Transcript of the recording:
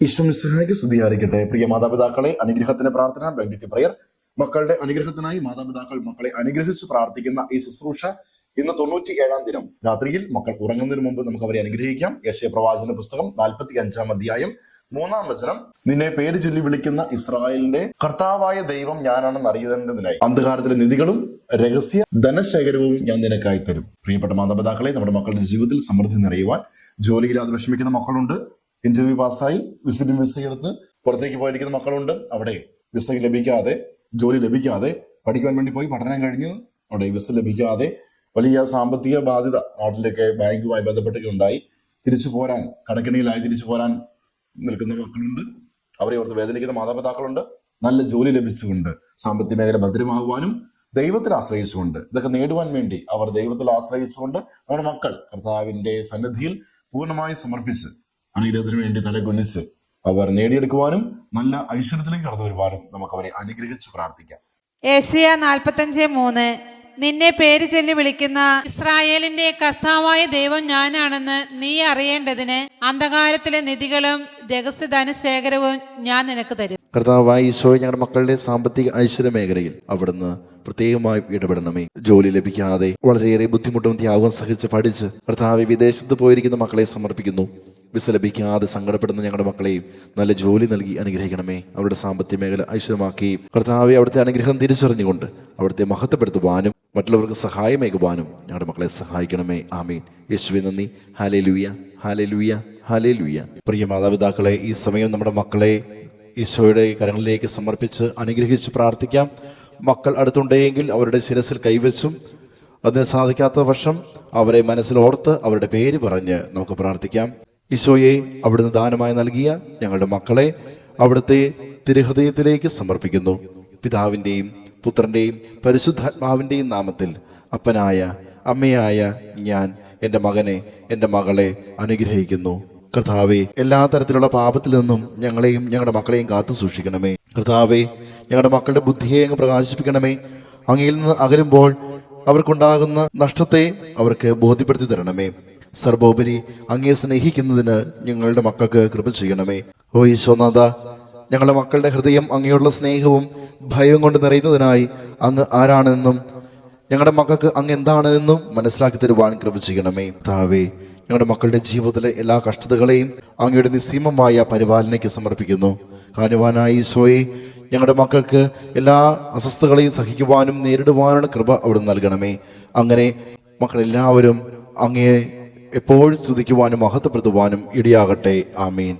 ഈശ്വമിശിഹായ്ക്ക് സ്തുതിയായിരിക്കട്ടെ. പ്രിയ മാതാപിതാക്കളെ, അനുഗ്രഹത്തിന്റെ പ്രാർത്ഥന ബെനഡിക്റ്റ് പ്രയർ. മക്കളുടെ അനുഗ്രഹത്തിനായി മാതാപിതാക്കൾ മക്കളെ അനുഗ്രഹിച്ച് പ്രാർത്ഥിക്കുന്ന ഈ ശുശ്രൂഷ ഇന്ന് 97-ാം ദിനം രാത്രിയിൽ മക്കൾ ഉറങ്ങുന്നതിന് മുമ്പ് നമുക്ക് അവരെ അനുഗ്രഹിക്കാം. യെശയ്യാ പ്രവാചന പുസ്തകം 45-ാം അധ്യായം 3-ാം വചനം. നിന്നെ പേര് ചൊല്ലി വിളിക്കുന്ന ഇസ്രായേലിന്റെ കർത്താവായ ദൈവം ഞാനാണെന്ന് അറിയുന്നതിനായി അന്ധകാരത്തിലെ നിധികളും രഹസ്യ ധനശേഖരവും ഞാൻ നിനക്കായി തരും. പ്രിയപ്പെട്ട മാതാപിതാക്കളെ, നമ്മുടെ മക്കളുടെ ജീവിതത്തിൽ സമൃദ്ധി നിറയുവാൻ ജോലിയില്ലാതെ വിഷമിക്കുന്ന മക്കളുണ്ട്. ഇന്റർവ്യൂ പാസ്സായി വിസിറ്റിംഗ് വിസ എടുത്ത് പുറത്തേക്ക് പോയിരിക്കുന്ന മക്കളുണ്ട്. അവിടെ വിസ ലഭിക്കാതെ, ജോലി ലഭിക്കാതെ, പഠിക്കാൻ വേണ്ടി പോയി പഠനം കഴിഞ്ഞ് അവിടെ വിസ ലഭിക്കാതെ വലിയ സാമ്പത്തിക ബാധ്യത നാട്ടിലേക്ക് ബാങ്കുമായി ബന്ധപ്പെട്ടൊക്കെ ഉണ്ടായി തിരിച്ചു പോരാൻ, കടക്കിണിയിലായി തിരിച്ചു പോരാൻ നിൽക്കുന്ന മക്കളുണ്ട്. അവരെ ഓർത്ത് വേദനിക്കുന്ന മാതാപിതാക്കളുണ്ട്. നല്ല ജോലി ലഭിച്ചുകൊണ്ട് സാമ്പത്തിക മേഖല ഭദ്രമാകുവാനും ദൈവത്തിൽ ആശ്രയിച്ചുകൊണ്ട് ഇതൊക്കെ നേടുവാൻ വേണ്ടി അവർ ദൈവത്തിൽ ആശ്രയിച്ചുകൊണ്ട് നമ്മുടെ മക്കൾ കർത്താവിന്റെ സന്നിധിയിൽ പൂർണ്ണമായി സമർപ്പിച്ച് അനുഗ്രഹത്തിന് വേണ്ടി തലകുനിച്ച് അവർ നേടിയെടുക്കുവാനും നല്ല ഐശ്വര്യത്തിലേക്ക് കടന്നു വരുവാനും നമുക്ക് അവരെ അനുഗ്രഹിച്ച് പ്രാർത്ഥിക്കാം. യെശയ്യാ 45:3 നിന്നെ പേര് ചൊല്ലി വിളിക്കുന്ന ഇസ്രായേലിന്റെ കർത്താവായ ദൈവം ഞാനാണെന്ന് നീ അറിയേണ്ടതിന് അന്ധകാരത്തിലെ നിധികളും രഹസ്യ ധനശേഖരവും ഞാൻ നിനക്ക് തരും. കർത്താവായ ഈശോയെ, ഞങ്ങളുടെ മക്കളുടെ സാമ്പത്തിക ഐശ്വര്യ മേഖലയിൽ അവിടുന്ന് പ്രത്യേകമായി ഇടപെടണമേ. ജോലി ലഭിക്കാതെ വളരെയേറെ ബുദ്ധിമുട്ടും ത്യാഗവും സഹിച്ച് പഠിച്ച് കർത്താവ് വിദേശത്ത് പോയിരിക്കുന്ന മക്കളെ സമർപ്പിക്കുന്നു. വിസ ലഭിക്കാതെ സങ്കടപ്പെടുന്ന ഞങ്ങളുടെ മക്കളെയും നല്ല ജോലി നൽകി അനുഗ്രഹിക്കണമേ. അവരുടെ സാമ്പത്തിക മേഖല ഐശ്വര്യമാക്കുകയും കർത്താവെ അവിടുത്തെ അനുഗ്രഹം തിരിച്ചറിഞ്ഞുകൊണ്ട് അവിടുത്തെ മഹത്വപ്പെടുത്തുവാനും മറ്റുള്ളവർക്ക് സഹായമേകുവാനും ഞങ്ങളുടെ മക്കളെ സഹായിക്കണമേ. ആമീൻ. യേശുവേ നന്ദി. Hallelujah, hallelujah, hallelujah. പ്രിയ മാതാപിതാക്കളെ, ഈ സമയം നമ്മുടെ മക്കളെ ഈശോയുടെ കരങ്ങളിലേക്ക് സമർപ്പിച്ച് അനുഗ്രഹിച്ച് പ്രാർത്ഥിക്കാം. മക്കൾ അടുത്തുണ്ടെങ്കിൽ അവരുടെ ശിരസിൽ കൈവച്ചും അതിന് സാധിക്കാത്ത പക്ഷം അവരെ മനസ്സിലോർത്ത് അവരുടെ പേര് പറഞ്ഞ് നമുക്ക് പ്രാർത്ഥിക്കാം. ഈശോയെ, അവിടുന്ന് ദാനമായി നൽകിയ ഞങ്ങളുടെ മക്കളെ അവിടുത്തെ തിരുഹൃദയത്തിലേക്ക് സമർപ്പിക്കുന്നു. പിതാവിൻ്റെയും പുത്രൻ്റെയും പരിശുദ്ധാത്മാവിൻ്റെയും നാമത്തിൽ അപ്പനായ അമ്മയായ ഞാൻ എൻ്റെ മകനെ, എൻ്റെ മകളെ അനുഗ്രഹിക്കുന്നു. കർത്താവെ, എല്ലാ തരത്തിലുള്ള പാപത്തിൽ നിന്നും ഞങ്ങളെയും ഞങ്ങളുടെ മക്കളെയും കാത്തു സൂക്ഷിക്കണമേ. കർത്താവെ, ഞങ്ങളുടെ മക്കളുടെ ബുദ്ധിയെ അങ്ങ് പ്രകാശിപ്പിക്കണമേ. അങ്ങയിൽ നിന്ന് അകലുമ്പോൾ അവർക്കുണ്ടാകുന്ന നഷ്ടത്തെ അവർക്ക് ബോധ്യപ്പെടുത്തി തരണമേ. സർവോപരി അങ്ങയെ സ്നേഹിക്കുന്നതിന് ഞങ്ങളുടെ മക്കൾക്ക് കൃപ ചെയ്യണമേ. ഓ ഈശോനാഥ, ഞങ്ങളുടെ മക്കളുടെ ഹൃദയം അങ്ങയോടുള്ള സ്നേഹവും ഭയവും കൊണ്ട് നിറയുന്നതിനായി അങ്ങ് ആരാണെന്നും ഞങ്ങളുടെ മക്കൾക്ക് അങ്ങ് എന്താണെന്നും മനസ്സിലാക്കി തരുവാൻ കൃപ ചെയ്യണമേ. താവേ, ഞങ്ങളുടെ മക്കളുടെ ജീവിതത്തിലെ എല്ലാ കഷ്ടതകളെയും അങ്ങയുടെ നിസ്സീമമായ പരിപാലനയ്ക്ക് സമർപ്പിക്കുന്നു. കാനുവാനായ ഈശോയെ, ഞങ്ങളുടെ മക്കൾക്ക് എല്ലാ അസ്വസ്ഥതകളെയും സഹിക്കുവാനും നേരിടുവാനുള്ള കൃപ അവിടുന്ന് നൽകണമേ. അങ്ങനെ മക്കളെല്ലാവരും അങ്ങയെ എപ്പോഴും സ്തുതിക്കുവാനും മഹത്വപ്പെടുത്തുവാനും ഇടയാകട്ടെ. ആമീൻ.